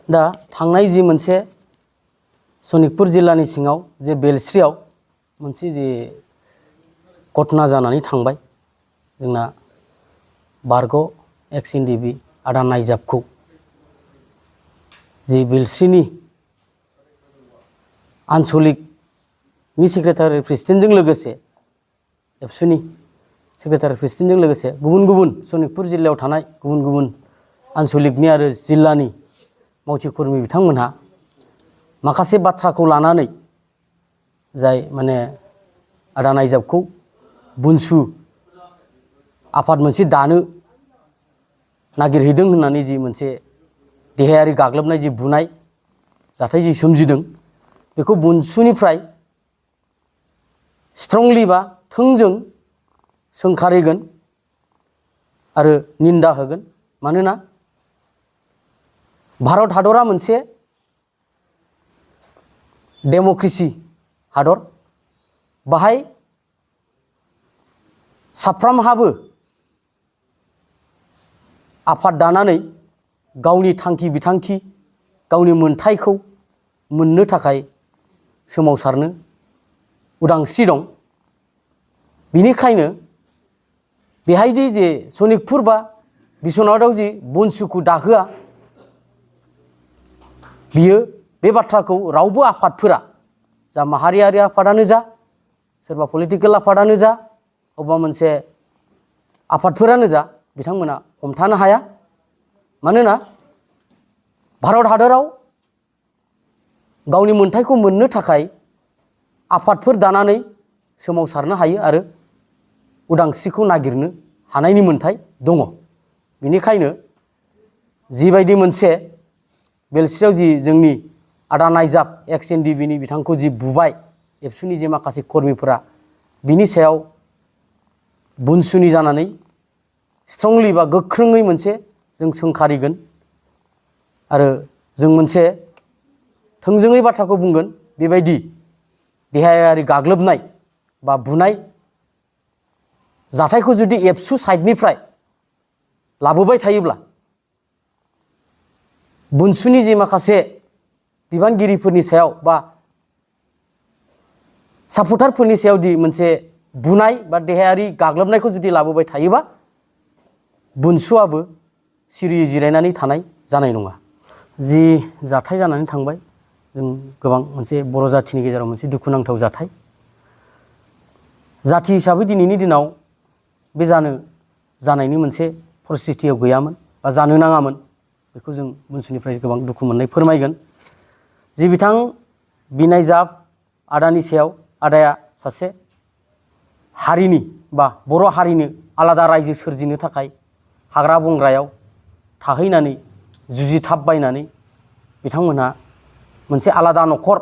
दा थांनाय जि मोनसे सनितपुर जिल्लानि सिङाव जे बेलस्रियाव मोनसे जे घटना जानानै थांबाय जोंना बारग' एक्स एनडिबि आदा नायजाबखौ जि बेलस्रिनि आनसलिकनि सेक्रेटारि प्रेसिडेन्टजों लोगोसे एबसुनि सेक्रेटारि प्रेसिडेन्टजों लोगोसे गुबुन गुबुन सनितपुर जिल्लायाव थानाय गुबुन गुबुन आनसलिकनि आरो जिल्लानि मावथि कर्मि बिथांमोनहा माखासे बाथ्राखौ लानानै जाय माने आदा नायजाबखौ बुनसु आफाद मोनसे दानो नागिरहैदों होननानै जि मोनसे देहायारि गाग्लोबनाय जि बुनाय जाथाय जि सोमजिदों बेखौ बुनसुनिफ्राय स्ट्रंलि बा थोंजों सोंखारिगोन आरो निन्दा होगोन। मानोना भारत हादरा मोनसे डेम'क्रेसि हादर, बाहाय साफ्रामहाबो आफाद दानानै गावनि थांखि बिथांखि गावनि मोनथायखौ मोननो थाखाय सोमावसारनो उदांस्रि दं। बिनिखायनो बेहायदि जे सनितपुर बा बिश्वनाथआव जि बुनसुखौ दाहोआ बियो बे बाथ्राखौ रावबो आफादफोरा जा माहारियारि आफादानो जा सोरबा पलिटिकेल आफादानो जा अबेबा मोनसे आफादफोरानो जा बिथांमोना हमथानो हाया। मानोना भारत हादराव गावनि मोनथायखौ मोननो थाखाय आफादफोर दानानै सोमावसारनो हायो आरो उदांस्रिखौ नागिरनो हानायनि मोनथाय दङ। बेनिखायनो जिबायदि मोनसे बेलस्रियाव जि जोंनि आदा नायजाब एक्स एनडिबिनि बिथांखौ जि बुबाय एबसुनि जे माखासे कर्मिफोरा बिनि सायाव बुनसुनि जानानै स्ट्रंलि बा गोख्रोङै मोनसे जों सोंखारिगोन आरो जों मोनसे थोंजोङै बाथ्राखौ बुंगोन। बेबायदि देहायारि गाग्लोबनाय बा बुनाय जाथायखौ जुदि एबसु साइडनिफ्राय लाबोबाय थायोब्ला बुनसुनि जे माखासे बिबानगिरिफोरनि सायाव बा सापर्टारफोरनि सायाव दि मोनसे बुनाय बा देहायारि गाग्लोबनायखौ जुदि लाबोबाय थायोबा बुनसुआबो सिरियै जिरायनानै थानाय जानाय नङा। जि जाथाय जानानै थांबाय जों गोबां मोनसे बर' जाथिनि गेजेराव मोनसे दुखुनांथाव जाथाय। जाथि हिसाबै दिनैनि दिनाव बे जानायनि मोनसे परिस्थितियाव गैयामोन बा जानो नाङामोन। बेखौ जों बुनसुनिफ्राय गोबां दुखु मोननाय फोरमायगोन। जि बिथां बिनायजाब आदानि सायाव आदाया सासे हारिनि बा बर' हारिनो आलादा रायजो सोरजिनो थाखाय हाग्रा बंग्रायाव थाहैनानै जुजिथाबबायनानै बिथांमोनहा मोनसे आलादा न'खर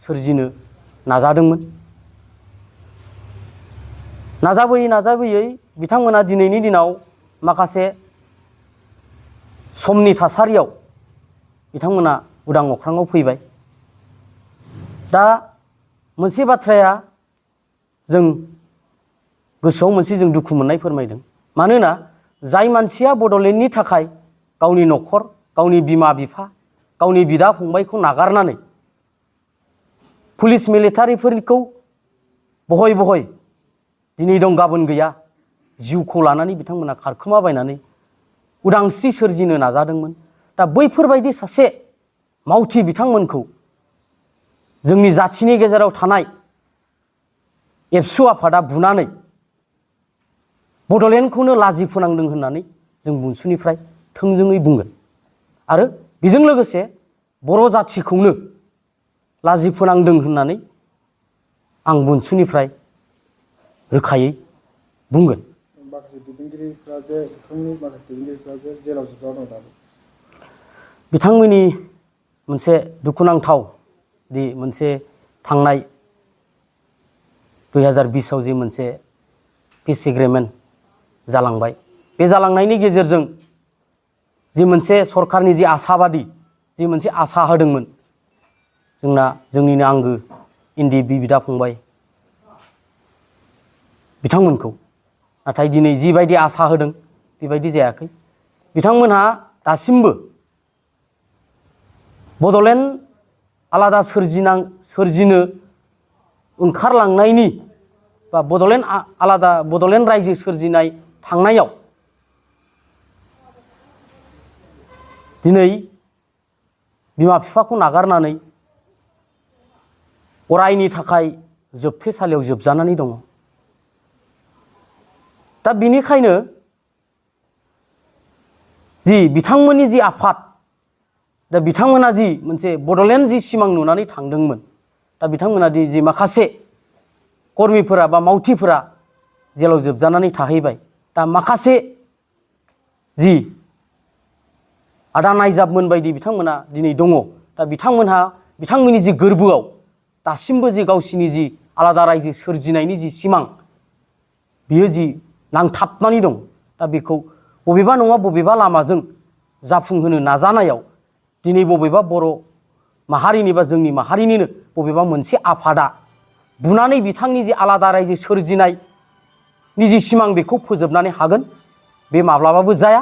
सोरजिनो नाजादोंमोन। नाजाबोयै बिथांमोना दिनैनि दिनाव माखासे समनि थासारियाव बिथांमोना उदां अख्राङाव फैबाय। दा मोनसे बाथ्राया जों गोसोआव मोनसे जों दुखु मोननाय फोरमायदों। मानोना जाय मानसिया बड'लेण्डनि थाखाय गावनि न'खर गावनि बिमा बिफा गावनि बिदा फंबायखौ नागारनानै पुलिस मिलिटारिफोरखौ बहय बहय दिनै दं गाबोन गैया जिउखौ लानानै बिथांमोना खारखोमाबायनानै उदांस्रि सोरजिनो नाजादोंमोन। दा बैफोरबायदि सासे मावथि बिथांमोनखौ जोंनि जाथिनि गेजेराव थानाय एबसु आफादा बुनानै बड'लेण्डखौनो लाजि फोनांदों होननानै जों बुनसुनिफ्राय थोंजोङै बुंगोन आरो बेजों लोगोसे बर' जाथिखौनो लाजि फोनांदों होननानै आं बुनसुनिफ्राय रोखायै बुंगोन। बिथांमोननि मोनसे दुखुनांथाव दि मोनसे थांनाय 2020आव जि मोनसे पिस एग्रिमेन्ट जालांबाय। बे जालांनायनि गेजेरजों जि मोनसे सरकारनि जि आसाबादि जि मोनसे आसा होदोंमोन जोंनिनो आंगो एनडिएफबि बिदा फंबाय बिथांमोनखौ, नाथाय दिनै जिबायदि आसा होदों बेबायदि जायाखै। बिथांमोनहा दासिमबो बड'लेण्ड आलादा सोरजिनो ओंखारलांनायनि बा बड'लेण्ड रायजो सोरजिनाय थांनायाव दिनै बिमा बिफाखौ नागारनानै अरायनि थाखाय जोबथेसालियाव जोबजानानै दङ। दा बिनिखायनो जि बिथांमोननि जि आफाद, दा बिथांमोना जि मोनसे बड'लेण्ड जि सिमां नुनानै थांदोंमोन, दा बिथांमोना जि माखासे कर्मिफोरा बा मावथिफोरा जेलाव जोबजानानै थाहैबाय। दा माखासे जि आदा नायजाबमोन बायदि बिथांमोना दिनै दङ। दा बिथांमोननि जि गोरबोआव दासिमबो जि गावसिनि जि आलादा रायजो सोरजिनायनि जि सिमां, बियो जि नांथाबनानै दं। दा बेखौ बबेबा नङा बबेबा लामाजों जाफुंहोनो नाजानायाव दिनै बबेबा बर' माहारिनि बा जोंनि माहारिनिनो बबेबा मोनसे आफादा बुनानै बिथांनि जि आलादा रायजो सोरजिनायनि जि सिमां बेखौ फोजोबनानै हागोन, बे माब्लाबाबो जाया।